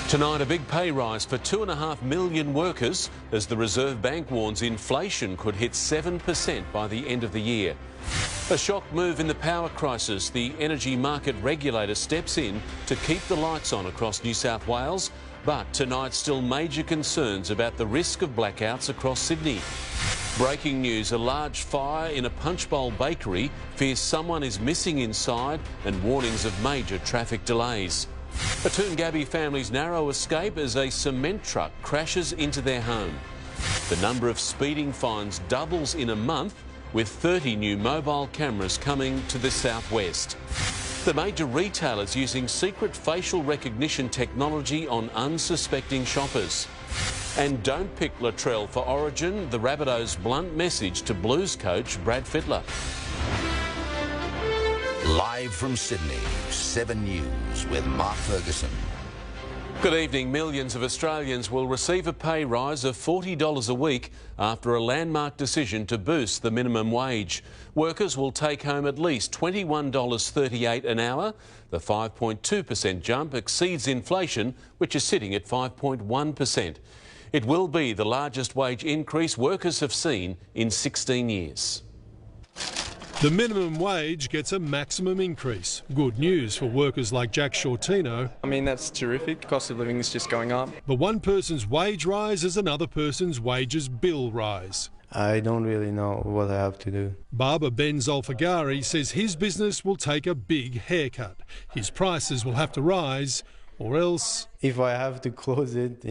Tonight, a big pay rise for 2.5 million workers as the Reserve Bank warns inflation could hit 7% by the end of the year. A shock move in the power crisis. The energy market regulator steps in to keep the lights on across New South Wales, but tonight still major concerns about the risk of blackouts across Sydney. Breaking news, a large fire in a Punchbowl bakery fears someone is missing inside and warnings of major traffic delays. A Toongabbie family's narrow escape as a cement truck crashes into their home. The number of speeding fines doubles in a month, with 30 new mobile cameras coming to the southwest. The major retailers using secret facial recognition technology on unsuspecting shoppers. And don't pick Latrell for Origin, the Rabbitohs' blunt message to Blues coach Brad Fittler. Live from Sydney, 7 News with Mark Ferguson. Good evening. Millions of Australians will receive a pay rise of $40 a week after a landmark decision to boost the minimum wage. Workers will take home at least $21.38 an hour. The 5.2% jump exceeds inflation, which is sitting at 5.1%. It will be the largest wage increase workers have seen in 16 years. The minimum wage gets a maximum increase. Good news for workers like Jack Shortino. I mean, that's terrific. Cost of living is just going up. But one person's wage rise is another person's wages bill rise. I don't really know what I have to do. Barber Ben Zolfagari says his business will take a big haircut. His prices will have to rise, or else... If I have to close it,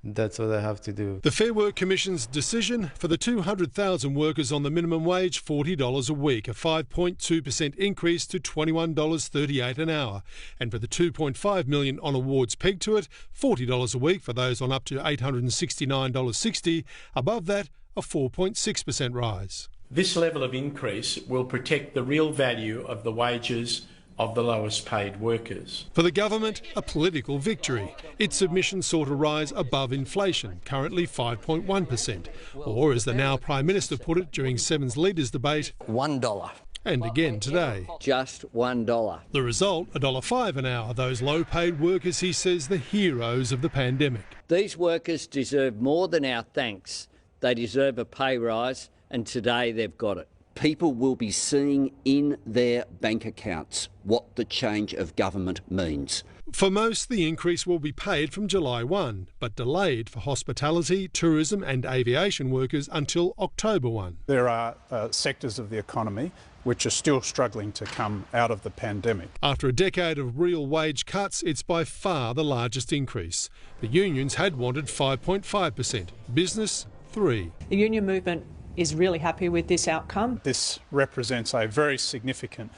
that's what I have to do. The Fair Work Commission's decision for the 200,000 workers on the minimum wage, $40 a week, a 5.2% increase to $21.38 an hour. And for the 2.5 million on awards pegged to it, $40 a week for those on up to $869.60. Above that, a 4.6% rise. This level of increase will protect the real value of the wages of the lowest paid workers. For the government, a political victory. Its submission sought a rise above inflation, currently 5.1%. Or, as the now Prime Minister put it during Seven's Leaders debate, $1. And again today. Just $1. The result, $1.05 an hour. Those low-paid workers, he says, the heroes of the pandemic. These workers deserve more than our thanks. They deserve a pay rise, and today they've got it. People will be seeing in their bank accounts what the change of government means. For most, the increase will be paid from July 1, but delayed for hospitality, tourism and aviation workers until October 1. There are sectors of the economy which are still struggling to come out of the pandemic. After a decade of real wage cuts, it's by far the largest increase. The unions had wanted 5.5%, business 3%. The union movement is really happy with this outcome. This represents a very significant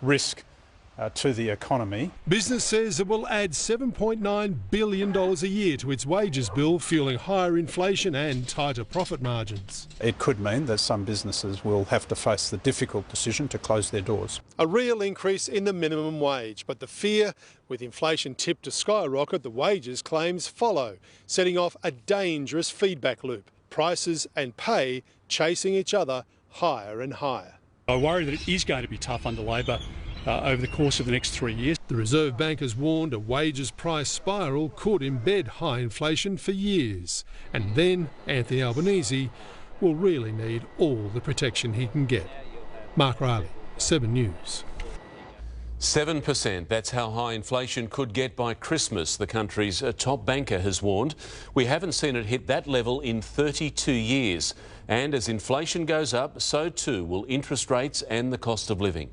risk to the economy. Business says it will add $7.9 billion a year to its wages bill, fueling higher inflation and tighter profit margins. It could mean that some businesses will have to face the difficult decision to close their doors. A real increase in the minimum wage, but the fear, with inflation tipped to skyrocket, the wages claims follow, setting off a dangerous feedback loop. Prices and pay chasing each other higher and higher. I worry that it is going to be tough under Labor over the course of the next 3 years. The Reserve Bank has warned a wages price spiral could embed high inflation for years. And then Anthony Albanese will really need all the protection he can get. Mark Riley, 7 News. 7%, that's how high inflation could get by Christmas, the country's top banker has warned. We haven't seen it hit that level in 32 years. And as inflation goes up, so too will interest rates and the cost of living.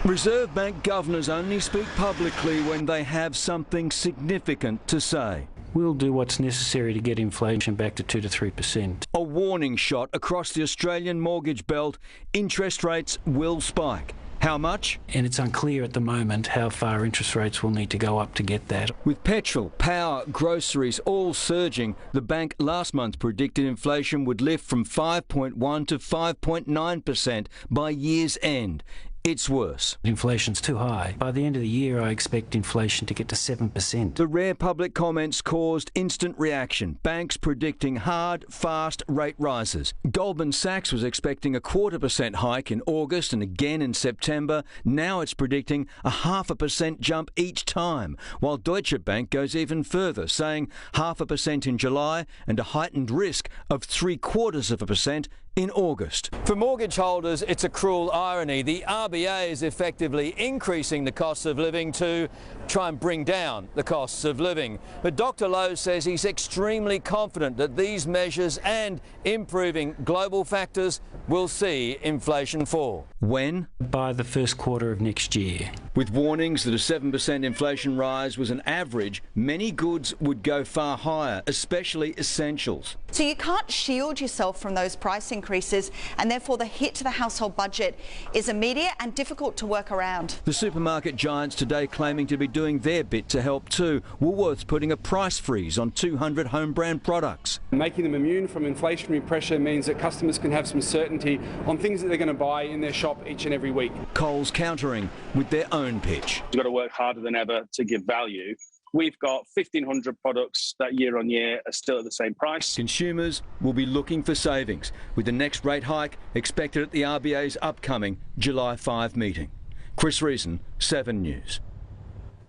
Reserve Bank governors only speak publicly when they have something significant to say. We'll do what's necessary to get inflation back to 2 to 3%. A warning shot across the Australian mortgage belt. Interest rates will spike. How much? And it's unclear at the moment how far interest rates will need to go up to get that. With petrol, power, groceries all surging, the bank last month predicted inflation would lift from 5.1 to 5.9% by year's end. it's worse. Inflation's too high. By the end of the year, I expect inflation to get to 7%. The rare public comments caused instant reaction. Banks predicting hard, fast rate rises. Goldman Sachs was expecting a 0.25% hike in August and again in September. Now it's predicting a 0.5% jump each time, while Deutsche Bank goes even further, saying 0.5% in July and a heightened risk of 0.75% in August. For mortgage holders, it's a cruel irony. The RBA is effectively increasing the costs of living to try and bring down the costs of living. But Dr. Lowe says he's extremely confident that these measures and improving global factors will see inflation fall. When? By the first quarter of next year. With warnings that a 7% inflation rise was an average, many goods would go far higher, especially essentials. So you can't shield yourself from those price increases, and therefore the hit to the household budget is immediate and difficult to work around. The supermarket giants today claiming to be doing their bit to help too. Woolworths putting a price freeze on 200 home brand products. Making them immune from inflationary pressure means that customers can have some certainty on things that they're going to buy in their shop each and every week. Coles countering with their own pitch. You've got to work harder than ever to give value. We've got 1,500 products that year on year are still at the same price. Consumers will be looking for savings, with the next rate hike expected at the RBA's upcoming July 5 meeting. Chris Reason, 7 News.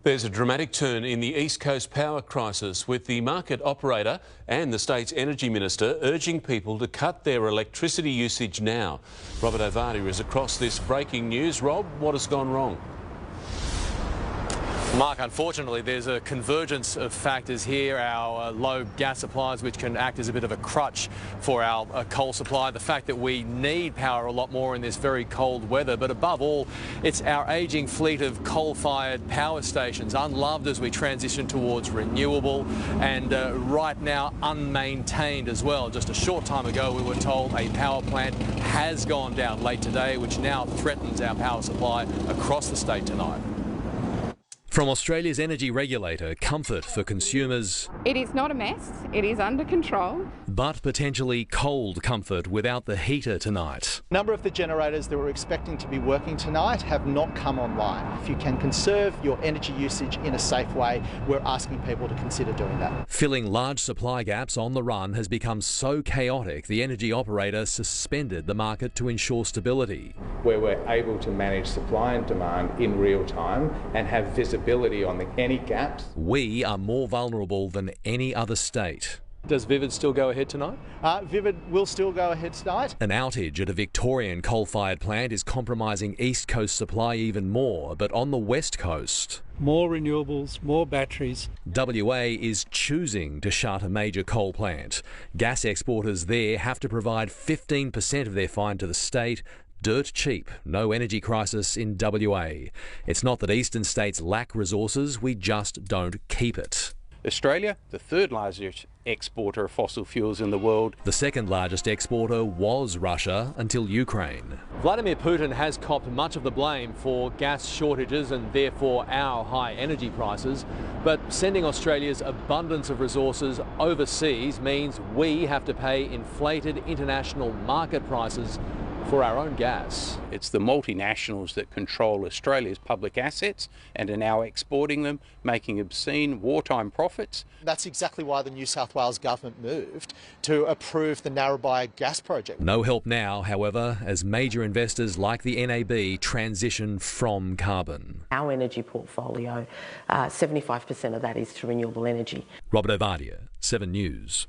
There's a dramatic turn in the East Coast power crisis, with the market operator and the state's energy minister urging people to cut their electricity usage now. Robert Ovadia is across this breaking news. Rob, what has gone wrong? Mark, unfortunately, there's a convergence of factors here. Our low gas supplies, which can act as a bit of a crutch for our coal supply. The fact that we need power a lot more in this very cold weather. But above all, it's our ageing fleet of coal-fired power stations, unloved as we transition towards renewable, and right now unmaintained as well. Just a short time ago, we were told a power plant has gone down late today, which now threatens our power supply across the state tonight. From Australia's energy regulator, comfort for consumers. It is not a mess, it is under control. But potentially cold comfort without the heater tonight. A number of the generators that we're expecting to be working tonight have not come online. If you can conserve your energy usage in a safe way, we're asking people to consider doing that. Filling large supply gaps on the run has become so chaotic, the energy operator suspended the market to ensure stability. Where we're able to manage supply and demand in real time and have visibility on any gaps. We are more vulnerable than any other state. Does Vivid still go ahead tonight? Vivid will still go ahead tonight. An outage at a Victorian coal-fired plant is compromising East Coast supply even more, but on the West Coast... more renewables, more batteries. WA is choosing to shut a major coal plant. Gas exporters there have to provide 15% of their find to the state. Dirt cheap, no energy crisis in WA. It's not that eastern states lack resources, we just don't keep it. Australia, the third largest exporter of fossil fuels in the world. The second largest exporter was Russia until Ukraine. Vladimir Putin has copped much of the blame for gas shortages and therefore our high energy prices. But sending Australia's abundance of resources overseas means we have to pay inflated international market prices for our own gas. It's the multinationals that control Australia's public assets and are now exporting them, making obscene wartime profits. That's exactly why the New South Wales government moved to approve the Narrabri gas project. No help now, however, as major investors like the NAB transition from carbon. Our energy portfolio, 75% of that is to renewable energy. Robert Ovadia, 7 News.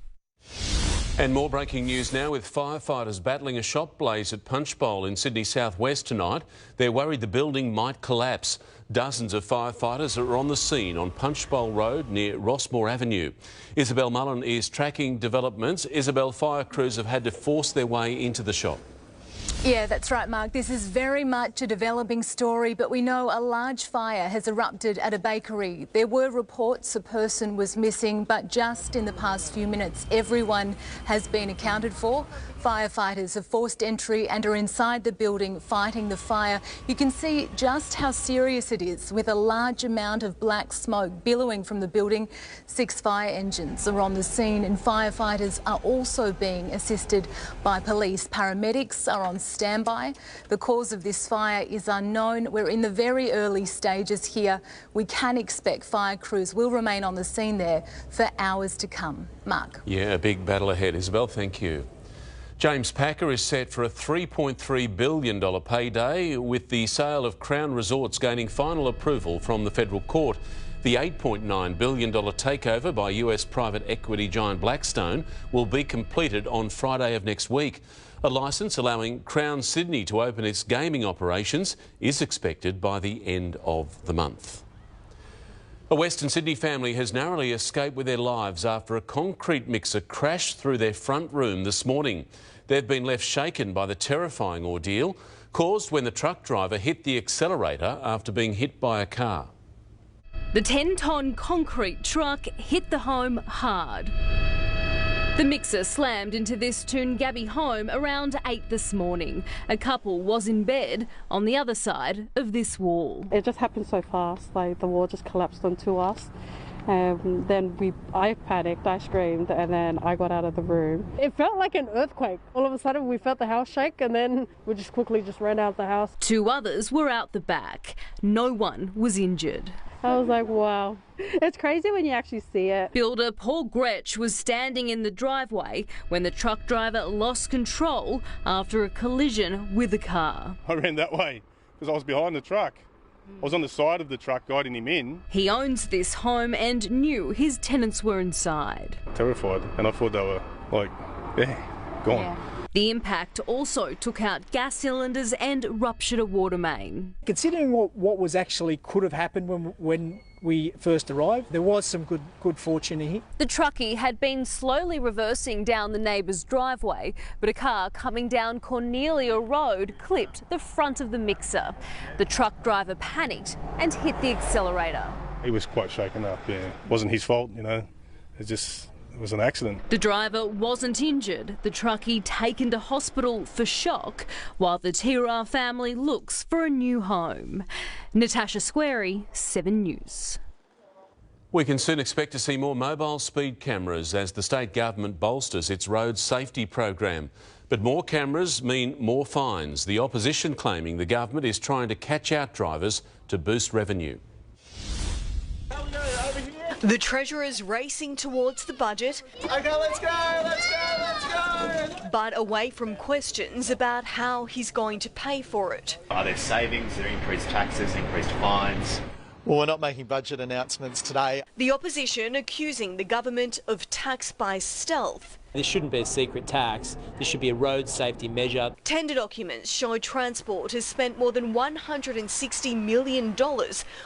And more breaking news now, with firefighters battling a shop blaze at Punchbowl in Sydney southwest tonight. They're worried the building might collapse. Dozens of firefighters are on the scene on Punchbowl Road near Rossmore Avenue. Isabel Mullen is tracking developments. Isabel, fire crews have had to force their way into the shop. Yeah, that's right, Mark. This is very much a developing story, but we know a large fire has erupted at a bakery. There were reports a person was missing, but just in the past few minutes, everyone has been accounted for. Firefighters have forced entry and are inside the building fighting the fire. You can see just how serious it is with a large amount of black smoke billowing from the building. 6 fire engines are on the scene and firefighters are also being assisted by police. Paramedics are on standby. The cause of this fire is unknown. We're in the very early stages here. We can expect fire crews will remain on the scene there for hours to come. Mark. Yeah, a big battle ahead. Isabel, thank you. James Packer is set for a $3.3 billion payday, with the sale of Crown Resorts gaining final approval from the federal court. The $8.9 billion takeover by US private equity giant Blackstone will be completed on Friday of next week. A licence allowing Crown Sydney to open its gaming operations is expected by the end of the month. A Western Sydney family has narrowly escaped with their lives after a concrete mixer crashed through their front room this morning. They've been left shaken by the terrifying ordeal caused when the truck driver hit the accelerator after being hit by a car. The 10-tonne concrete truck hit the home hard. The mixer slammed into this Toongabbie home around 8 this morning. A couple was in bed on the other side of this wall. It just happened so fast, like the wall just collapsed onto us. Then I panicked, I screamed, and then I got out of the room. It felt like an earthquake. All of a sudden we felt the house shake, and then we just quickly ran out of the house. 2 others were out the back. No one was injured. I was like, wow. It's crazy when you actually see it. Builder Paul Gretsch was standing in the driveway when the truck driver lost control after a collision with a car. I ran that way because I was behind the truck. I was on the side of the truck guiding him in. He owns this home and knew his tenants were inside. Terrified, and I thought they were like, gone. Yeah. The impact also took out gas cylinders and ruptured a water main. Considering what was actually could have happened when we first arrived, there was some good fortune here. The truckie had been slowly reversing down the neighbour's driveway, but a car coming down Cornelia Road clipped the front of the mixer. The truck driver panicked and hit the accelerator. He was quite shaken up, yeah. It wasn't his fault, you know. It was an accident. The driver wasn't injured. The truckie taken to hospital for shock, while the Tira family looks for a new home. Natasha Squarey, 7 News. We can soon expect to see more mobile speed cameras as the state government bolsters its road safety program. But more cameras mean more fines, the opposition claiming the government is trying to catch out drivers to boost revenue. The Treasurer's racing towards the budget. OK, let's go, let's go, let's go! But away from questions about how he's going to pay for it. Are there savings, are there increased taxes, increased fines? Well, we're not making budget announcements today. The opposition accusing the government of tax by stealth. This shouldn't be a secret tax. This should be a road safety measure. Tender documents show Transport has spent more than $160 million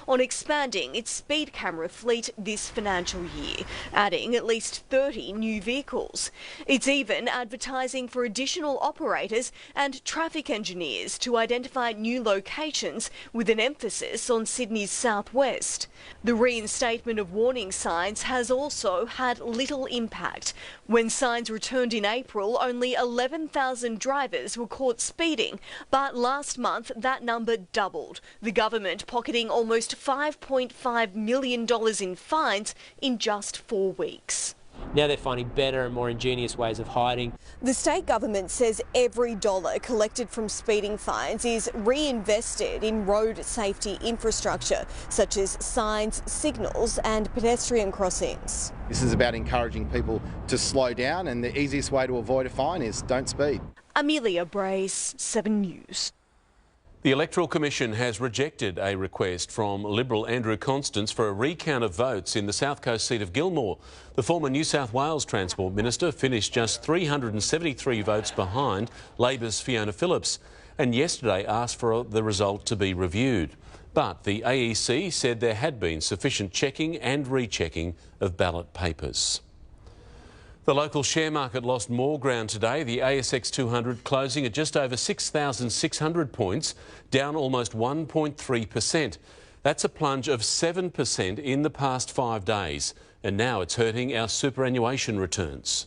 on expanding its speed camera fleet this financial year, adding at least 30 new vehicles. It's even advertising for additional operators and traffic engineers to identify new locations with an emphasis on Sydney's southwest. The reinstatement of warning signs has also had little impact. When signs returned in April, only 11,000 drivers were caught speeding, but last month that number doubled, the government pocketing almost $5.5 million in fines in just 4 weeks. Now they're finding better and more ingenious ways of hiding. The state government says every dollar collected from speeding fines is reinvested in road safety infrastructure, such as signs, signals and pedestrian crossings. This is about encouraging people to slow down, and the easiest way to avoid a fine is don't speed. Amelia Brace, 7 News. The Electoral Commission has rejected a request from Liberal Andrew Constance for a recount of votes in the South Coast seat of Gilmore. The former New South Wales Transport Minister finished just 373 votes behind Labor's Fiona Phillips, and yesterday asked for the result to be reviewed. But the AEC said there had been sufficient checking and rechecking of ballot papers. The local share market lost more ground today, the ASX 200 closing at just over 6,600 points, down almost 1.3%. That's a plunge of 7% in the past 5 days, and now it's hurting our superannuation returns.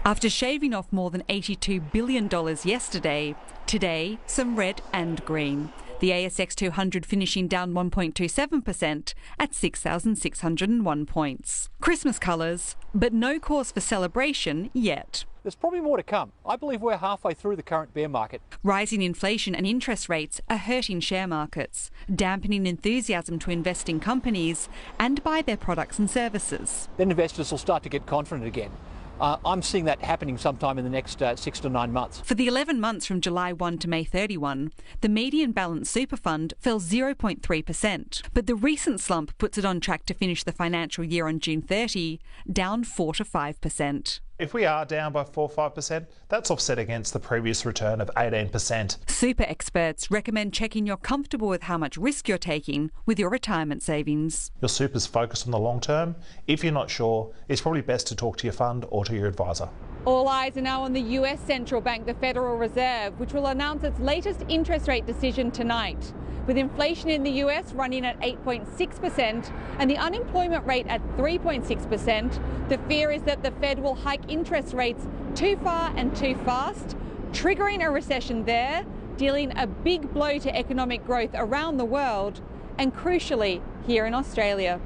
After shaving off more than $82 billion yesterday, today some red and green. The ASX 200 finishing down 1.27% at 6,601 points. Christmas colours, but no cause for celebration yet. There's probably more to come. I believe we're halfway through the current bear market. Rising inflation and interest rates are hurting share markets, dampening enthusiasm to invest in companies and buy their products and services. Then investors will start to get confident again. I'm seeing that happening sometime in the next 6 to 9 months. For the 11 months from July 1 to May 31, the median balance super fund fell 0.3%. But the recent slump puts it on track to finish the financial year on June 30, down 4 to 5%. If we are down by 4 or 5%, that's offset against the previous return of 18%. Super experts recommend checking you're comfortable with how much risk you're taking with your retirement savings. Your super's focused on the long term. If you're not sure, it's probably best to talk to your fund or to your advisor. All eyes are now on the US central bank, the Federal Reserve, which will announce its latest interest rate decision tonight. With inflation in the US running at 8.6% and the unemployment rate at 3.6%, the fear is that the Fed will hike interest rates too far and too fast, triggering a recession there, dealing a big blow to economic growth around the world, and crucially, here in Australia.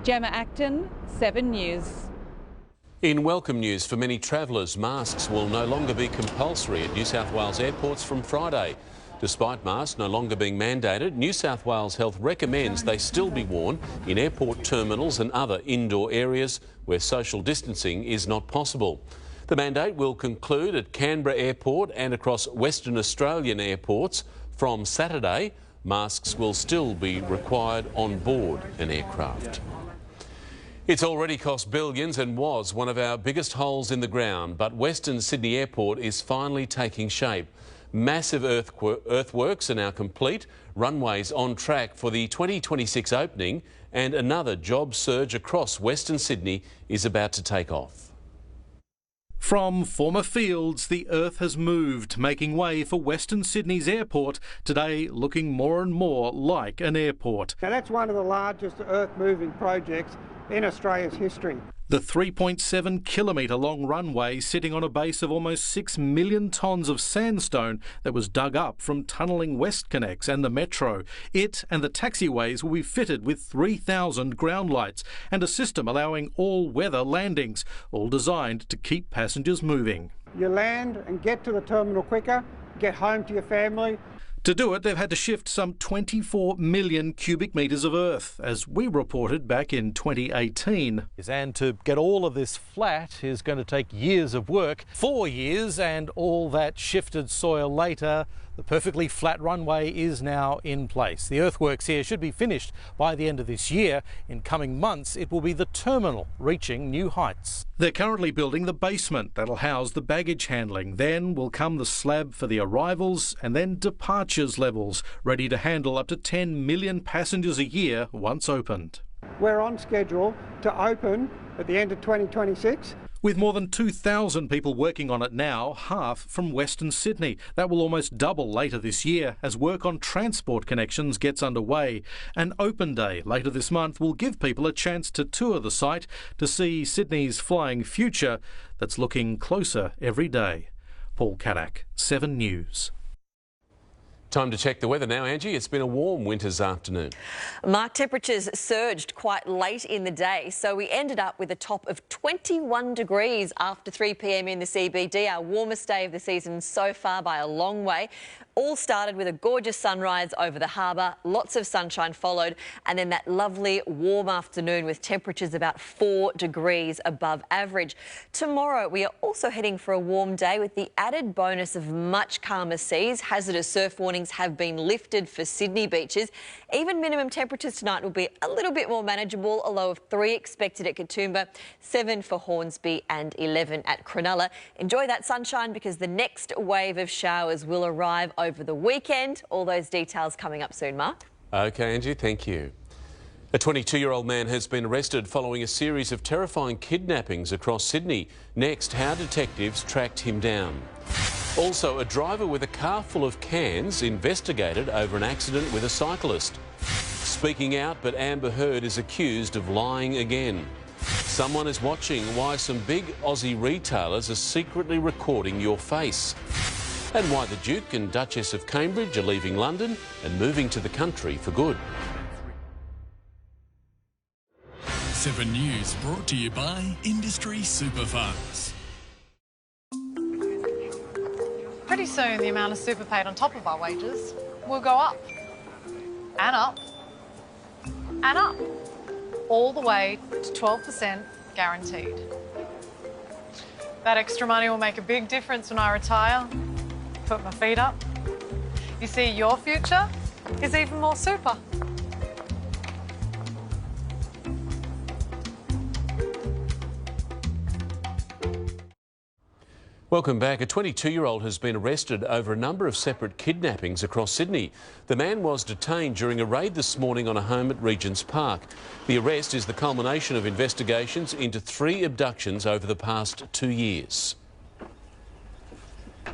Gemma Acton, 7 News. In welcome news for many travellers, masks will no longer be compulsory at New South Wales airports from Friday. Despite masks no longer being mandated, New South Wales Health recommends they still be worn in airport terminals and other indoor areas where social distancing is not possible. The mandate will conclude at Canberra Airport and across Western Australian airports from Saturday. Masks will still be required on board an aircraft. It's already cost billions and was one of our biggest holes in the ground, but Western Sydney Airport is finally taking shape. Massive earthworks are now complete, runways on track for the 2026 opening, and another job surge across Western Sydney is about to take off. From former fields, the earth has moved, making way for Western Sydney's airport, today looking more and more like an airport. Now that's one of the largest earth-moving projects in Australia's history. The 3.7 kilometre long runway sitting on a base of almost 6 million tonnes of sandstone that was dug up from tunnelling WestConnex and the Metro. It and the taxiways will be fitted with 3,000 ground lights and a system allowing all-weather landings, all designed to keep passengers moving. You land and get to the terminal quicker, get home to your family. To do it, they've had to shift some 24 million cubic metres of earth, as we reported back in 2018. And to get all of this flat is going to take years of work, 4 years, and all that shifted soil later. The perfectly flat runway is now in place. The earthworks here should be finished by the end of this year. In coming months, it will be the terminal reaching new heights. They're currently building the basement that'll house the baggage handling. Then will come the slab for the arrivals and then departures levels, ready to handle up to 10 million passengers a year once opened. We're on schedule to open at the end of 2026. With more than 2,000 people working on it now, half from Western Sydney. That will almost double later this year as work on transport connections gets underway. An open day later this month will give people a chance to tour the site to see Sydney's flying future that's looking closer every day. Paul Caddick, 7 News. Time to check the weather now, Angie. It's been a warm winter's afternoon. Mark, temperatures surged quite late in the day, so we ended up with a top of 21 degrees after 3 p.m. in the CBD, our warmest day of the season so far by a long way. All started with a gorgeous sunrise over the harbour, lots of sunshine followed, and then that lovely warm afternoon with temperatures about 4 degrees above average. Tomorrow we are also heading for a warm day with the added bonus of much calmer seas. Hazardous surf warnings have been lifted for Sydney beaches. Even minimum temperatures tonight will be a little bit more manageable, a low of 3 expected at Katoomba, 7 for Hornsby and 11 at Cronulla. Enjoy that sunshine because the next wave of showers will arrive over the weekend. All those details coming up soon, Mark. OK, Angie, thank you. A 22-year-old man has been arrested following a series of terrifying kidnappings across Sydney. Next, how detectives tracked him down. Also, a driver with a car full of cans investigated over an accident with a cyclist. Speaking out, but Amber Heard is accused of lying again. Someone is watching why some big Aussie retailers are secretly recording your face. And why the Duke and Duchess of Cambridge are leaving London and moving to the country for good. 7 News brought to you by Industry Super Funds. Pretty soon the amount of super paid on top of our wages will go up. And up. And up. All the way to 12% guaranteed. That extra money will make a big difference when I retire. Put my feet up. You see, your future is even more super. Welcome back. A 22-year-old has been arrested over a number of separate kidnappings across Sydney. The man was detained during a raid this morning on a home at Regent's Park. The arrest is the culmination of investigations into 3 abductions over the past 2 years.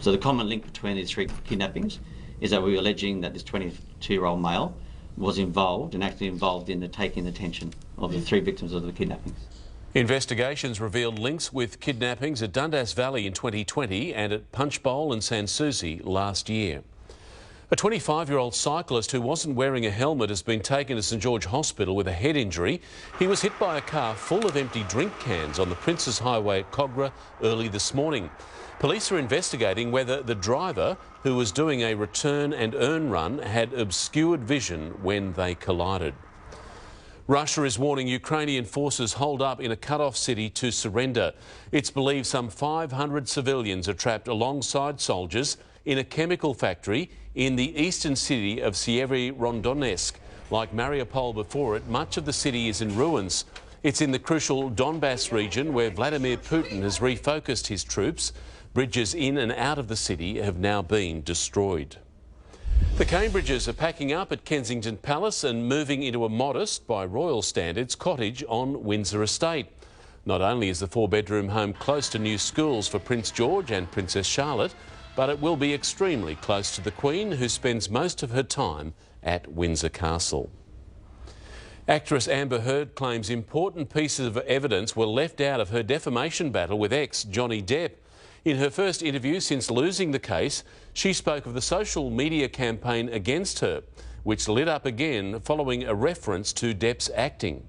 So the common link between these 3 kidnappings is that we were alleging that this 22-year-old male was involved and actually involved in the taking the attention of the 3 victims of the kidnappings. Investigations revealed links with kidnappings at Dundas Valley in 2020 and at Punchbowl and Sanssouci last year. A 25-year-old cyclist who wasn't wearing a helmet has been taken to St George Hospital with a head injury. He was hit by a car full of empty drink cans on the Princes Highway at Kogarah early this morning. Police are investigating whether the driver, who was doing a return and earn run, had obscured vision when they collided. Russia is warning Ukrainian forces holed up in a cut-off city to surrender. It's believed some 500 civilians are trapped alongside soldiers in a chemical factory in the eastern city of Sievierodonetsk. Like Mariupol before it, much of the city is in ruins. It's in the crucial Donbass region where Vladimir Putin has refocused his troops. Bridges in and out of the city have now been destroyed. The Cambridges are packing up at Kensington Palace and moving into a modest, by royal standards, cottage on Windsor Estate. Not only is the 4-bedroom home close to new schools for Prince George and Princess Charlotte, but it will be extremely close to the Queen, who spends most of her time at Windsor Castle. Actress Amber Heard claims important pieces of evidence were left out of her defamation battle with ex Johnny Depp. In her first interview since losing the case, she spoke of the social media campaign against her, which lit up again following a reference to Depp's acting.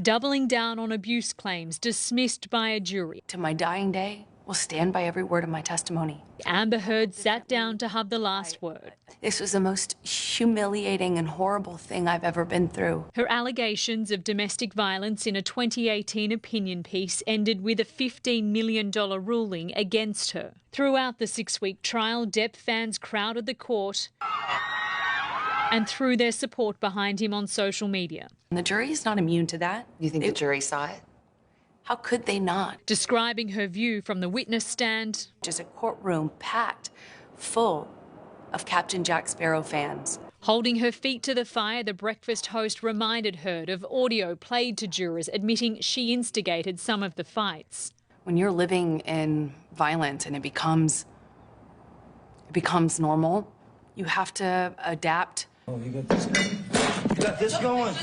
Doubling down on abuse claims dismissed by a jury. To my dying day, will stand by every word of my testimony. Amber Heard sat down to have the last word. This was the most humiliating and horrible thing I've ever been through. Her allegations of domestic violence in a 2018 opinion piece ended with a $15 million ruling against her. Throughout the 6-week trial, Depp fans crowded the court and threw their support behind him on social media. And the jury is not immune to that. You think the jury saw it? How could they not? Describing her view from the witness stand. Just a courtroom packed, full of Captain Jack Sparrow fans. Holding her feet to the fire, the breakfast host reminded Heard of audio played to jurors admitting she instigated some of the fights. When you're living in violence and it becomes normal, you have to adapt. Oh, you got this going? You got this going?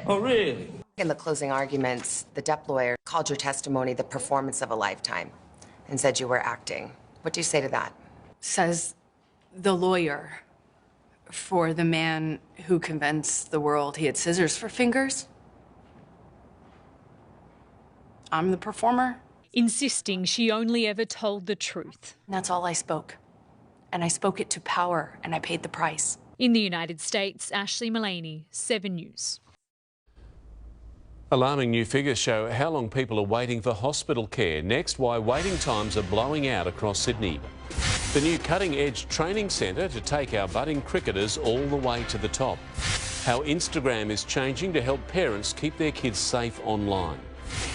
Oh, really? In the closing arguments, the Depp lawyer called your testimony the performance of a lifetime and said you were acting. What do you say to that? Says the lawyer for the man who convinced the world he had scissors for fingers. I'm the performer. Insisting she only ever told the truth. And that's all I spoke. And I spoke it to power, and I paid the price. In the United States, Ashley Mullaney, 7 News. Alarming new figures show how long people are waiting for hospital care. Next, why waiting times are blowing out across Sydney. The new cutting-edge training centre to take our budding cricketers all the way to the top. How Instagram is changing to help parents keep their kids safe online.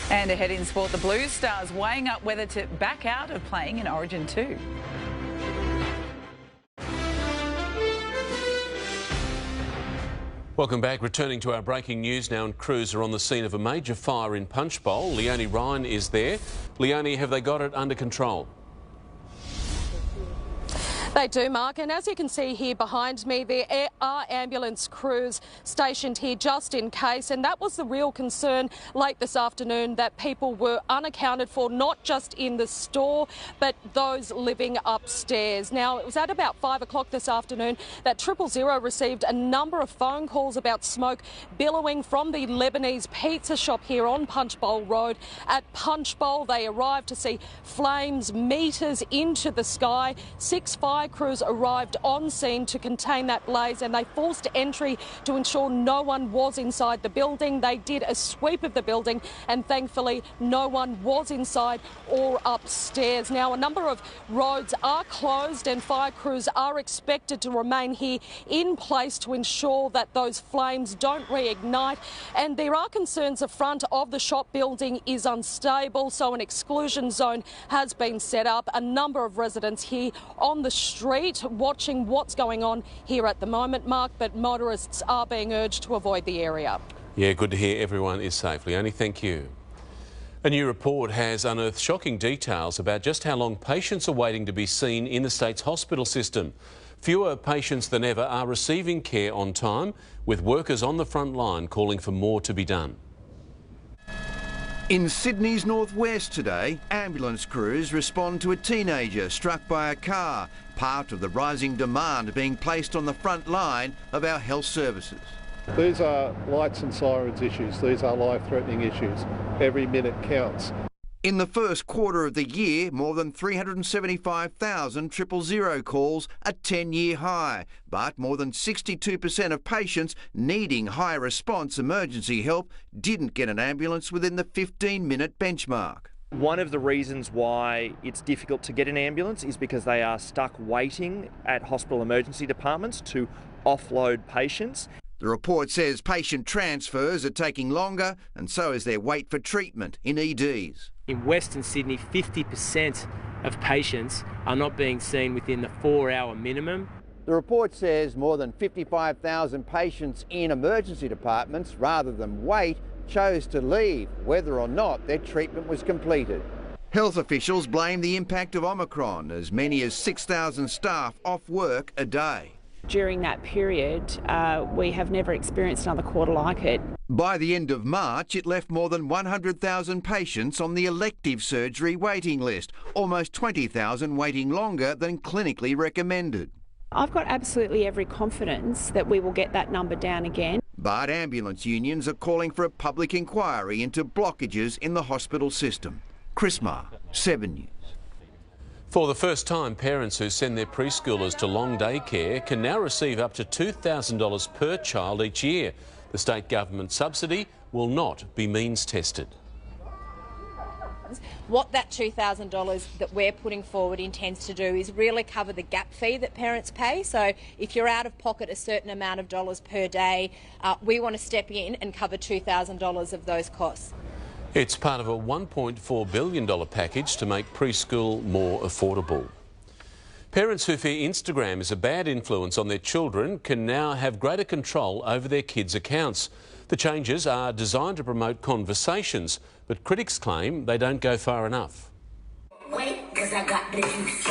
And ahead in sport, the Blues stars weighing up whether to back out of playing in Origin 2. Welcome back. Returning to our breaking news now, and crews are on the scene of a major fire in Punchbowl. Leonie Ryan is there. Leonie, have they got it under control? They do, Mark, and as you can see here behind me, there are ambulance crews stationed here just in case, and that was the real concern late this afternoon, that people were unaccounted for, not just in the store, but those living upstairs. Now, it was at about 5 o'clock this afternoon that 000 received a number of phone calls about smoke billowing from the Lebanese pizza shop here on Punchbowl Road. At Punchbowl, they arrived to see flames meters into the sky. 6 fire crews arrived on scene to contain that blaze, and they forced entry to ensure no one was inside the building. They did a sweep of the building, and thankfully no one was inside or upstairs. Now, a number of roads are closed and fire crews are expected to remain here in place to ensure that those flames don't reignite. And there are concerns the front of the shop building is unstable, so an exclusion zone has been set up. A number of residents here on the street watching what's going on here at the moment, Mark, but motorists are being urged to avoid the area. Yeah, good to hear everyone is safe. Leonie, thank you. A new report has unearthed shocking details about just how long patients are waiting to be seen in the state's hospital system. Fewer patients than ever are receiving care on time, with workers on the front line calling for more to be done. In Sydney's northwest today, ambulance crews respond to a teenager struck by a car, part of the rising demand being placed on the front line of our health services. These are lights and sirens issues. These are life-threatening issues. Every minute counts. In the first quarter of the year, more than 375,000 000 calls, a 10-year high. But more than 62% of patients needing high-response emergency help didn't get an ambulance within the 15-minute benchmark. One of the reasons why it's difficult to get an ambulance is because they are stuck waiting at hospital emergency departments to offload patients. The report says patient transfers are taking longer, and so is their wait for treatment in EDs. In Western Sydney, 50% of patients are not being seen within the 4-hour minimum. The report says more than 55,000 patients in emergency departments, rather than wait, chose to leave, whether or not their treatment was completed. Health officials blame the impact of Omicron, as many as 6,000 staff off work a day. During that period, we have never experienced another quarter like it. By the end of March, it left more than 100,000 patients on the elective surgery waiting list, almost 20,000 waiting longer than clinically recommended. I've got absolutely every confidence that we will get that number down again. But ambulance unions are calling for a public inquiry into blockages in the hospital system. Chris Marr, 7 News. For the first time, parents who send their preschoolers to long day care can now receive up to $2,000 per child each year. The state government subsidy will not be means tested. What that $2,000 that we're putting forward intends to do is really cover the gap fee that parents pay. So if you're out of pocket a certain amount of dollars per day, we want to step in and cover $2,000 of those costs. It's part of a $1.4 billion package to make preschool more affordable. Parents who fear Instagram is a bad influence on their children can now have greater control over their kids' accounts. The changes are designed to promote conversations, but critics claim they don't go far enough. Wait, 'cause I got the juice.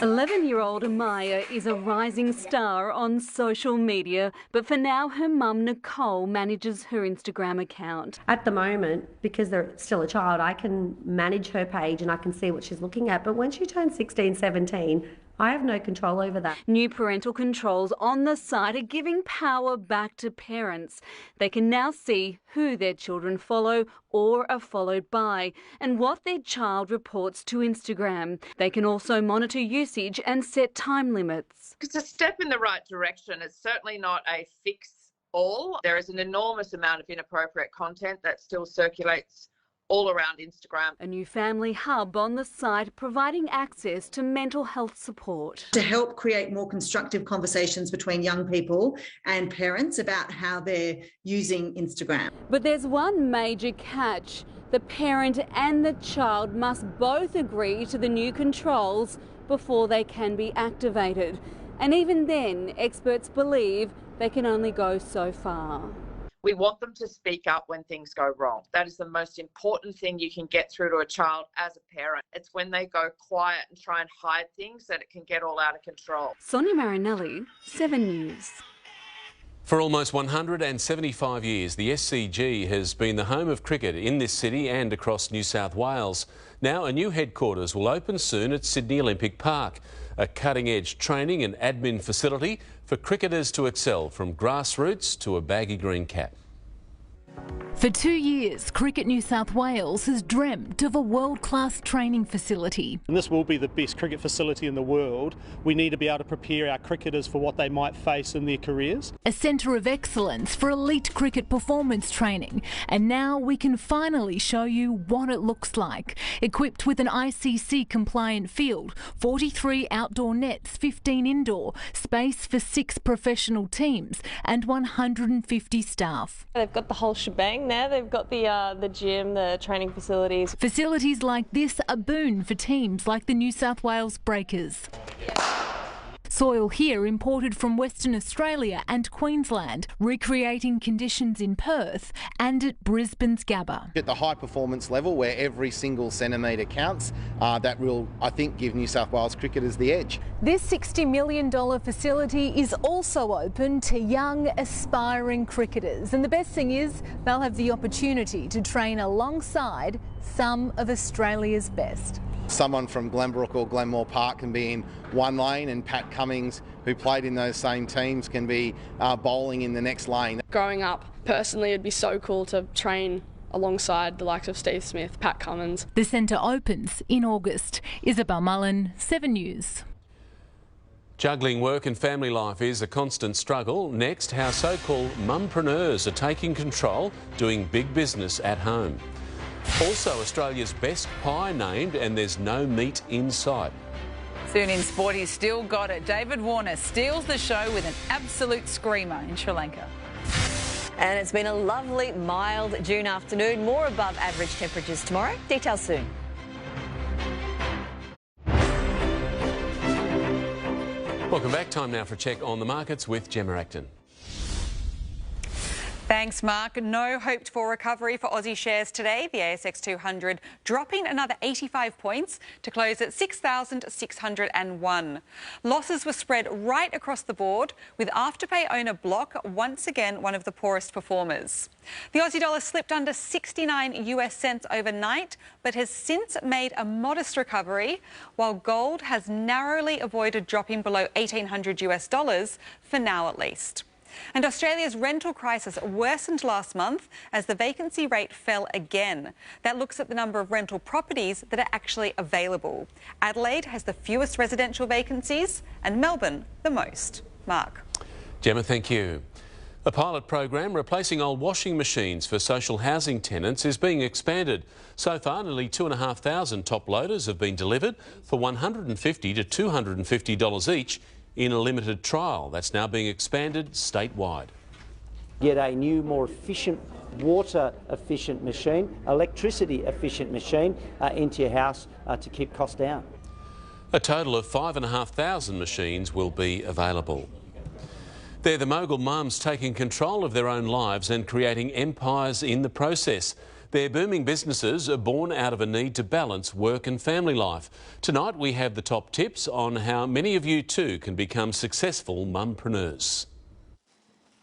11-year-old Amaya is a rising star on social media, but for now her mum Nicole manages her Instagram account. At the moment, because they're still a child, I can manage her page and I can see what she's looking at, but when she turns 16, 17, I have no control over that. New parental controls on the site are giving power back to parents. They can now see who their children follow or are followed by and what their child reports to Instagram. They can also monitor usage and set time limits. It's a step in the right direction. It's certainly not a fix-all. There is an enormous amount of inappropriate content that still circulates all around Instagram. A new family hub on the site providing access to mental health support. To help create more constructive conversations between young people and parents about how they're using Instagram. But there's one major catch. The parent and the child must both agree to the new controls before they can be activated. And even then, experts believe they can only go so far. We want them to speak up when things go wrong. That is the most important thing you can get through to a child as a parent. It's when they go quiet and try and hide things that it can get all out of control. Sonia Marinelli, 7 News. For almost 175 years, the SCG has been the home of cricket in this city and across New South Wales. Now a new headquarters will open soon at Sydney Olympic Park, a cutting-edge training and admin facility for cricketers to excel from grassroots to a baggy green cap. For 2 years, Cricket New South Wales has dreamt of a world-class training facility. And this will be the best cricket facility in the world. We need to be able to prepare our cricketers for what they might face in their careers. A centre of excellence for elite cricket performance training. And now we can finally show you what it looks like. Equipped with an ICC-compliant field, 43 outdoor nets, 15 indoor, space for 6 professional teams and 150 staff. They've got the whole shebang now. They've got the gym, the training facilities. Facilities like this a boon for teams like the New South Wales Breakers. Soil here imported from Western Australia and Queensland, recreating conditions in Perth and at Brisbane's Gabba. At the high performance level where every single centimetre counts, that will, I think, give New South Wales cricketers the edge. This $60 million facility is also open to young, aspiring cricketers. And the best thing is they'll have the opportunity to train alongside some of Australia's best. Someone from Glenbrook or Glenmore Park can be in one lane and Pat Cummings, who played in those same teams, can be bowling in the next lane. Growing up, personally, it'd be so cool to train alongside the likes of Steve Smith, Pat Cummins. The centre opens in August. Isabel Mullen, 7 News. Juggling work and family life is a constant struggle. Next, how so-called mumpreneurs are taking control, doing big business at home. Also, Australia's best pie named, and there's no meat in sight. Soon in sport, he's still got it. David Warner steals the show with an absolute screamer in Sri Lanka. And it's been a lovely, mild June afternoon. More above average temperatures tomorrow. Details soon. Welcome back. Time now for a check on the markets with Gemma Acton. Thanks, Mark. No hoped for recovery for Aussie shares today. The ASX 200 dropping another 85 points to close at 6,601. Losses were spread right across the board, with Afterpay owner Block once again one of the poorest performers. The Aussie dollar slipped under 69 US cents overnight, but has since made a modest recovery, while gold has narrowly avoided dropping below 1,800 US dollars, for now at least. And Australia's rental crisis worsened last month as the vacancy rate fell again. That looks at the number of rental properties that are actually available. Adelaide has the fewest residential vacancies and Melbourne the most. Mark. Gemma, thank you. A pilot program replacing old washing machines for social housing tenants is being expanded. So far, nearly 2,500 top loaders have been delivered for $150 to $250 each in a limited trial. That's now being expanded statewide. Get a new, more efficient, water-efficient machine, electricity-efficient machine into your house to keep costs down. A total of 5,500 machines will be available. They're the mogul mums taking control of their own lives and creating empires in the process. Their booming businesses are born out of a need to balance work and family life. Tonight we have the top tips on how many of you too can become successful mumpreneurs.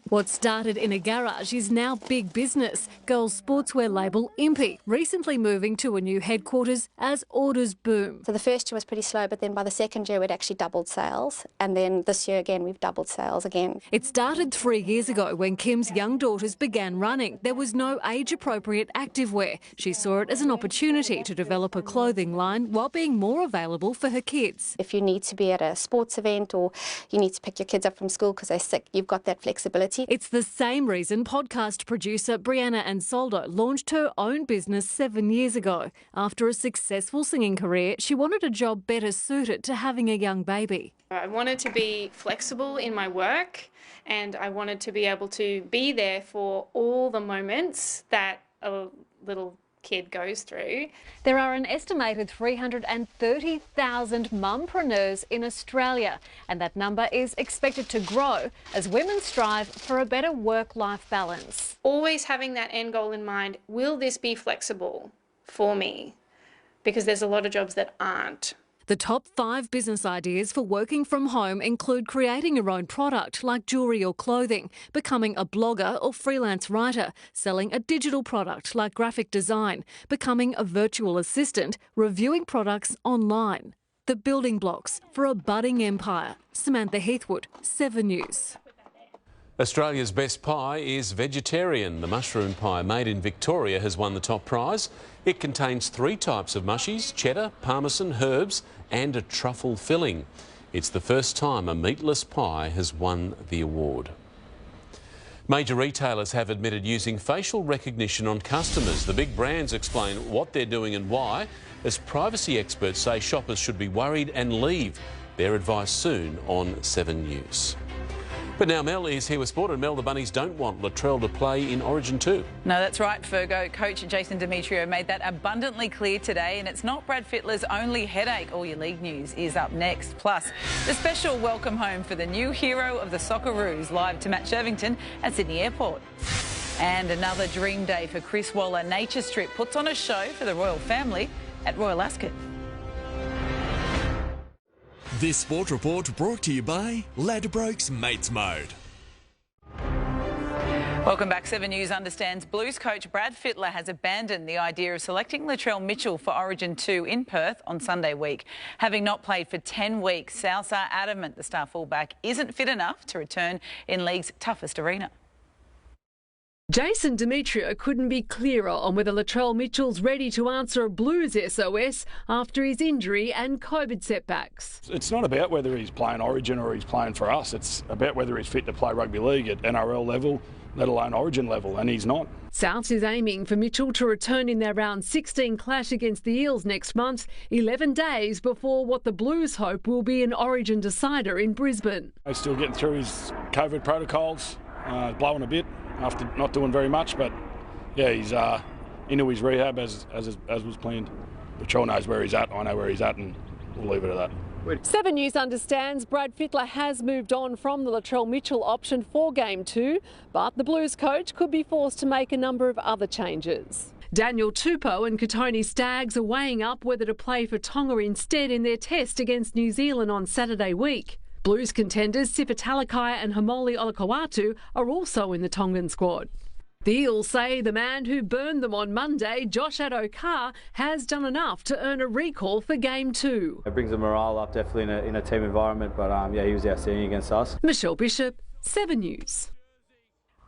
What started in a garage is now big business. Girls' sportswear label Impy recently moving to a new headquarters as orders boom. So the first year was pretty slow, but then by the second year we'd actually doubled sales. And then this year again, we've doubled sales again. It started 3 years ago when Kim's young daughters began running. There was no age-appropriate activewear. She saw it as an opportunity to develop a clothing line while being more available for her kids. If you need to be at a sports event or you need to pick your kids up from school because they're sick, you've got that flexibility. It's the same reason podcast producer Brianna Ansoldo launched her own business 7 years ago. After a successful singing career, she wanted a job better suited to having a young baby. I wanted to be flexible in my work, and I wanted to be able to be there for all the moments that a little kid goes through. There are an estimated 330,000 mumpreneurs in Australia, and that number is expected to grow as women strive for a better work-life balance. Always having that end goal in mind, will this be flexible for me? Because there's a lot of jobs that aren't. The top 5 business ideas for working from home include creating your own product like jewellery or clothing, becoming a blogger or freelance writer, selling a digital product like graphic design, becoming a virtual assistant, reviewing products online. The building blocks for a budding empire. Samantha Heathwood, 7 News. Australia's best pie is vegetarian. The mushroom pie made in Victoria has won the top prize. It contains 3 types of mushies: cheddar, parmesan, herbs and a truffle filling. It's the first time a meatless pie has won the award. Major retailers have admitted using facial recognition on customers. The big brands explain what they're doing and why, as privacy experts say shoppers should be worried and leave. Their advice soon on 7 News. But now Mel is here with sport, and Mel, the Bunnies don't want Latrell to play in Origin 2. No, that's right, Fergo. Coach Jason Demetriou made that abundantly clear today, and it's not Brad Fittler's only headache. All your league news is up next. Plus, the special welcome home for the new hero of the Socceroos, live to Matt Shirvington at Sydney Airport. And another dream day for Chris Waller. Nature Strip puts on a show for the royal family at Royal Ascot. This sport report brought to you by Ladbrokes Mates Mode. Welcome back. 7 News understands Blues coach Brad Fittler has abandoned the idea of selecting Latrell Mitchell for Origin 2 in Perth on Sunday week. Having not played for 10 weeks, Souths are adamant the star fullback isn't fit enough to return in league's toughest arena. Jason Demetriou couldn't be clearer on whether Latrell Mitchell's ready to answer a Blues SOS after his injury and COVID setbacks. It's not about whether he's playing Origin or he's playing for us. It's about whether he's fit to play rugby league at NRL level, let alone Origin level, and he's not. Souths is aiming for Mitchell to return in their round 16 clash against the Eels next month, 11 days before what the Blues hope will be an Origin decider in Brisbane. He's still getting through his COVID protocols, blowing a bit after not doing very much, but yeah, he's into his rehab as was planned. Latrell knows where he's at, I know where he's at, and we'll leave it at that. 7 News understands Brad Fittler has moved on from the Latrell Mitchell option for Game 2, but the Blues coach could be forced to make a number of other changes. Daniel Tupou and Kotoni Staggs are weighing up whether to play for Tonga instead in their test against New Zealand on Saturday week. Blues contenders Sifa Talakai and Hamoli Olakau'atu are also in the Tongan squad. The Eels say the man who burned them on Monday, Josh Addo-Carr, has done enough to earn a recall for Game 2. It brings the morale up definitely in a team environment, but yeah, he was outstanding against us. Michelle Bishop, 7 News.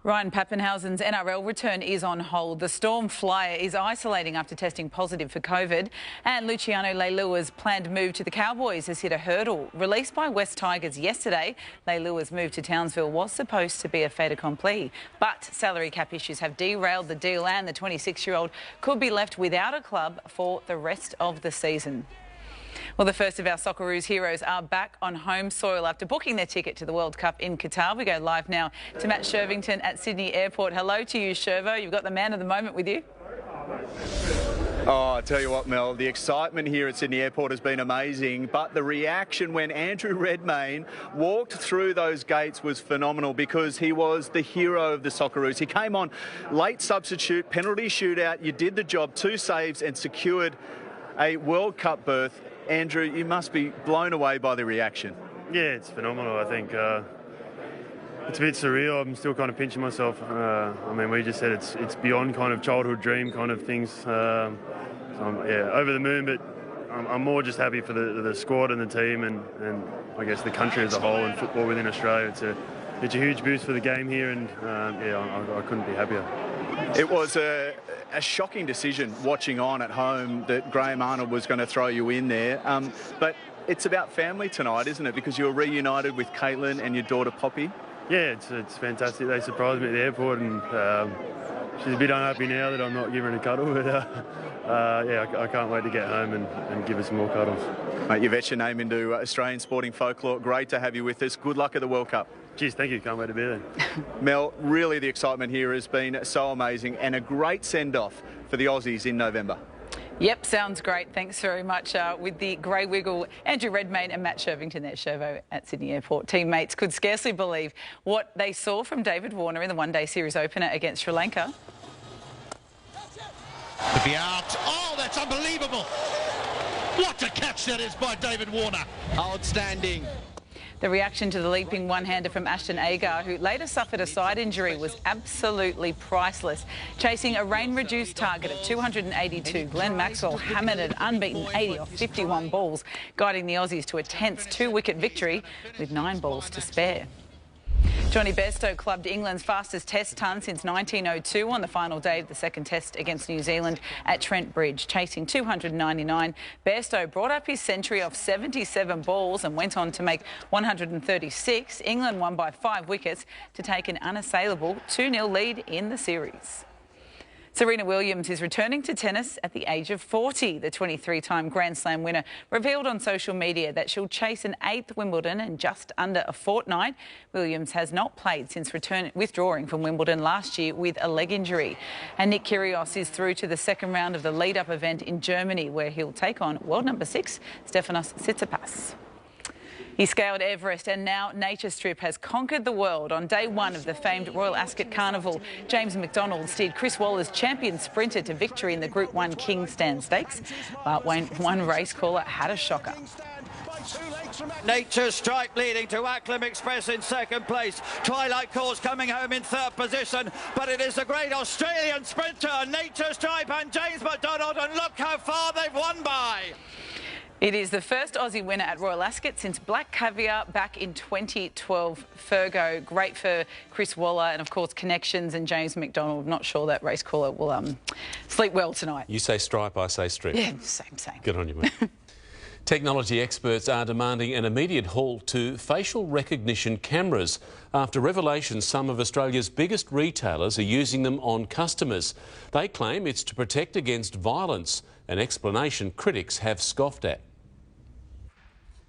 Ryan Pappenhausen's NRL return is on hold. The Storm Flyer is isolating after testing positive for COVID, and Luciano Leilua's planned move to the Cowboys has hit a hurdle. Released by West Tigers yesterday, Leilua's move to Townsville was supposed to be a fait accompli, but salary cap issues have derailed the deal, and the 26-year-old could be left without a club for the rest of the season. Well, the first of our Socceroos heroes are back on home soil after booking their ticket to the World Cup in Qatar. We go live now to Matt Shirvington at Sydney Airport. Hello to you, Shervo. You've got the man of the moment with you. Oh, I tell you what, Mel, the excitement here at Sydney Airport has been amazing, but the reaction when Andrew Redmayne walked through those gates was phenomenal because he was the hero of the Socceroos. He came on late substitute, penalty shootout, you did the job, 2 saves and secured a World Cup berth. Andrew, you must be blown away by the reaction. Yeah, it's phenomenal. I think it's a bit surreal. I'm still kind of pinching myself. I mean, we just said it's beyond kind of childhood dream kind of things. So I'm, yeah, over the moon, but I'm more just happy for the squad and the team and I guess the country as a whole and football within Australia. It's a huge boost for the game here, and yeah, I couldn't be happier. It was a shocking decision watching on at home that Graham Arnold was going to throw you in there. But it's about family tonight, isn't it? Because you're reunited with Caitlin and your daughter Poppy. Yeah, it's fantastic. They surprised me at the airport, and she's a bit unhappy now that I'm not giving her a cuddle, but yeah, I can't wait to get home and give her some more cuddles. Mate, you've etched your name into Australian sporting folklore. Great to have you with us. Good luck at the World Cup. Cheers, thank you. Can't wait to be there. Mel, really the excitement here has been so amazing and a great send-off for the Aussies in November. Yep, sounds great. Thanks very much. With the grey wiggle, Andrew Redmayne and Matt Shervington there, Shervo at Sydney Airport. Teammates could scarcely believe what they saw from David Warner in the one-day series opener against Sri Lanka. To be out. Oh, that's unbelievable. What a catch that is by David Warner. Outstanding. The reaction to the leaping one-hander from Ashton Agar, who later suffered a side injury, was absolutely priceless. Chasing a rain-reduced target of 282, Glenn Maxwell hammered an unbeaten 80 off 51 balls, guiding the Aussies to a tense 2-wicket victory with 9 balls to spare. Johnny Bairstow clubbed England's fastest test ton since 1902 on the final day of the second test against New Zealand at Trent Bridge. Chasing 299, Bairstow brought up his century off 77 balls and went on to make 136. England won by 5 wickets to take an unassailable 2-0 lead in the series. Serena Williams is returning to tennis at the age of 40. The 23-time Grand Slam winner revealed on social media that she'll chase an 8th Wimbledon in just under a fortnight. Williams has not played since withdrawing from Wimbledon last year with a leg injury. And Nick Kyrgios is through to the second round of the lead-up event in Germany, where he'll take on world number 6, Stefanos Tsitsipas. He scaled Everest and now Nature Strip has conquered the world. On day 1 of the famed Royal Ascot Carnival, James McDonald steered Chris Waller's champion sprinter to victory in the Group 1 King Stand Stakes. But one race caller had a shocker. Nature Stripe leading to Acklam Express in second place. Twilight Course coming home in third position. But it is the great Australian sprinter, Nature Stripe and James McDonald. And look how far they've won by. It is the first Aussie winner at Royal Ascot since Black Caviar back in 2012. Fergo, great for Chris Waller and, of course, connections and James McDonald. Not sure that race caller will sleep well tonight. You say stripe, I say strip. Yeah, same. Good on you, mate. Technology experts are demanding an immediate halt to facial recognition cameras after revelations some of Australia's biggest retailers are using them on customers. They claim it's to protect against violence, an explanation critics have scoffed at.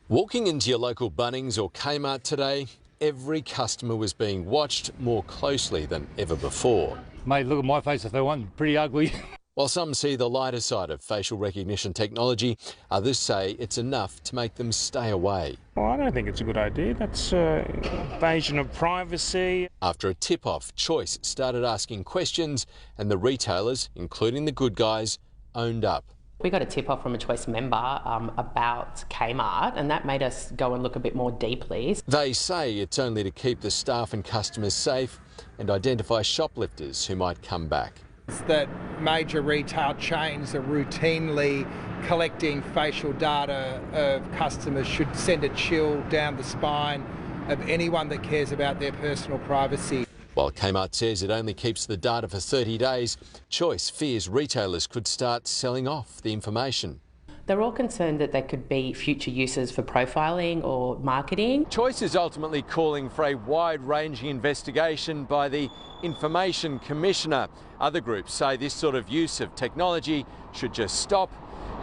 Walking into your local Bunnings or Kmart today, every customer was being watched more closely than ever before. Mate, look at my face if they want, pretty ugly. While some see the lighter side of facial recognition technology, others say it's enough to make them stay away. Well, I don't think it's a good idea. That's invasion of privacy. After a tip-off, Choice started asking questions and the retailers, including the good guys, owned up. We got a tip-off from a Choice member about Kmart, and that made us go and look a bit more deeply. They say it's only to keep the staff and customers safe and identify shoplifters who might come back. That major retail chains are routinely collecting facial data of customers should send a chill down the spine of anyone that cares about their personal privacy. While Kmart says it only keeps the data for 30 days, Choice fears retailers could start selling off the information. They're all concerned that there could be future uses for profiling or marketing. Choice is ultimately calling for a wide-ranging investigation by the Information Commissioner. Other groups say this sort of use of technology should just stop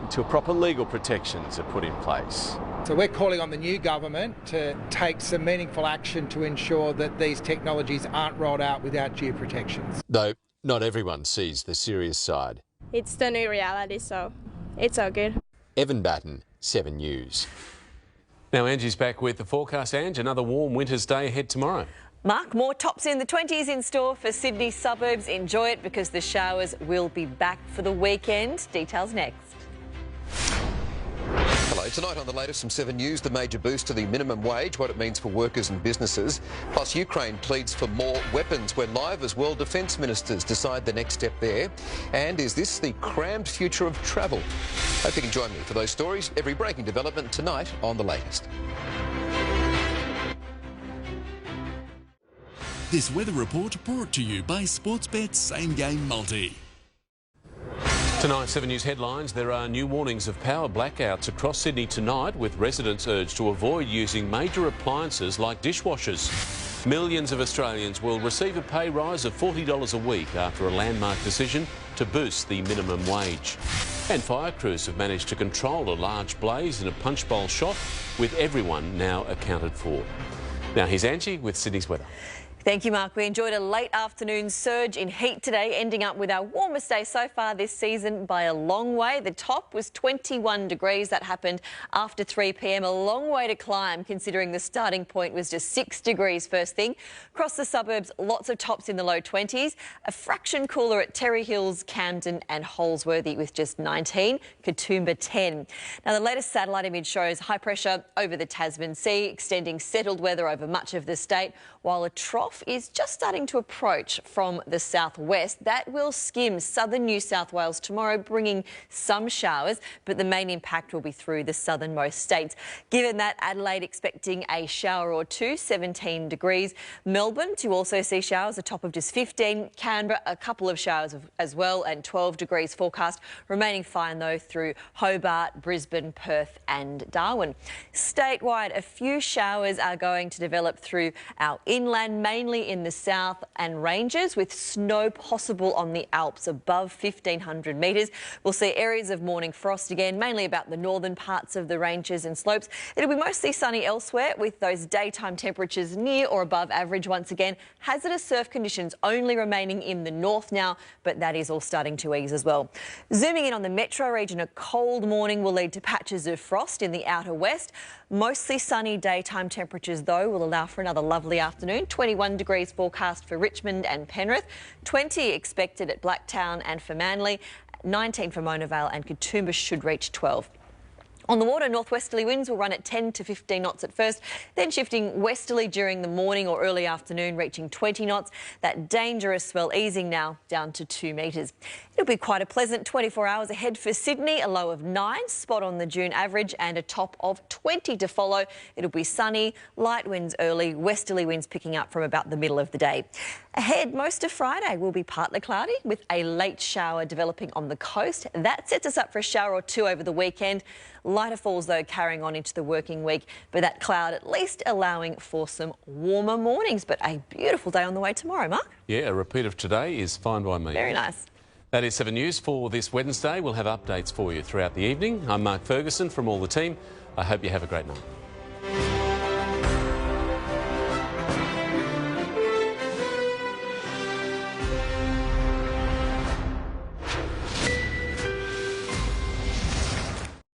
until proper legal protections are put in place. So we're calling on the new government to take some meaningful action to ensure that these technologies aren't rolled out without due protections. Though not everyone sees the serious side. It's the new reality, so it's all good. Evan Batten, 7 News. Now Angie's back with the forecast. Ange, another warm winter's day ahead tomorrow. Mark, more tops in the 20s in store for Sydney suburbs. Enjoy it because the showers will be back for the weekend. Details next. Hello. Tonight on the latest from 7 News, the major boost to the minimum wage, what it means for workers and businesses. Plus, Ukraine pleads for more weapons. We're live as world defence ministers decide the next step there. And is this the crammed future of travel? Hope you can join me for those stories. Every breaking development tonight on the latest. This weather report brought to you by Sportsbet Same Game Multi. Tonight, 7 News headlines. There are new warnings of power blackouts across Sydney tonight, with residents urged to avoid using major appliances like dishwashers. Millions of Australians will receive a pay rise of $40 a week after a landmark decision to boost the minimum wage. And fire crews have managed to control a large blaze in a punch bowl shop, with everyone now accounted for. Now here's Angie with Sydney's weather. Thank you, Mark. We enjoyed a late afternoon surge in heat today, ending up with our warmest day so far this season by a long way. The top was 21 degrees. That happened after 3 p.m. A long way to climb, considering the starting point was just 6 degrees first thing. Across the suburbs, lots of tops in the low 20s. A fraction cooler at Terry Hills, Camden and Holsworthy with just 19. Katoomba 10. Now, the latest satellite image shows high pressure over the Tasman Sea, extending settled weather over much of the state, while a trough is just starting to approach from the southwest. That will skim southern New South Wales tomorrow, bringing some showers, but the main impact will be through the southernmost states. Given that, Adelaide expecting a shower or two, 17 degrees. Melbourne to also see showers, a top of just 15. Canberra, a couple of showers as well, and 12 degrees forecast. Remaining fine though through Hobart, Brisbane, Perth and Darwin. Statewide, a few showers are going to develop through our inland, mainly in the south and ranges, with snow possible on the Alps above 1,500 metres. We'll see areas of morning frost again, mainly about the northern parts of the ranges and slopes. It'll be mostly sunny elsewhere, with those daytime temperatures near or above average once again. Hazardous surf conditions only remaining in the north now, but that is all starting to ease as well. Zooming in on the metro region, a cold morning will lead to patches of frost in the outer west. Mostly sunny daytime temperatures, though, will allow for another lovely afternoon. 21 degrees forecast for Richmond and Penrith, 20 expected at Blacktown and for Manly, 19 for Mona Vale, and Katoomba should reach 12. On the water, northwesterly winds will run at 10 to 15 knots at first, then shifting westerly during the morning or early afternoon, reaching 20 knots. That dangerous swell easing now down to 2 metres. It'll be quite a pleasant 24 hours ahead for Sydney, a low of 9, spot on the June average, and a top of 20 to follow. It'll be sunny, light winds early, westerly winds picking up from about the middle of the day. Ahead, most of Friday will be partly cloudy, with a late shower developing on the coast. That sets us up for a shower or two over the weekend. Lighter falls, though, carrying on into the working week, but that cloud at least allowing for some warmer mornings. But a beautiful day on the way tomorrow, Mark. Yeah, a repeat of today is fine by me. Very nice. That is 7 News for this Wednesday. We'll have updates for you throughout the evening. I'm Mark Ferguson from all the team. I hope you have a great night.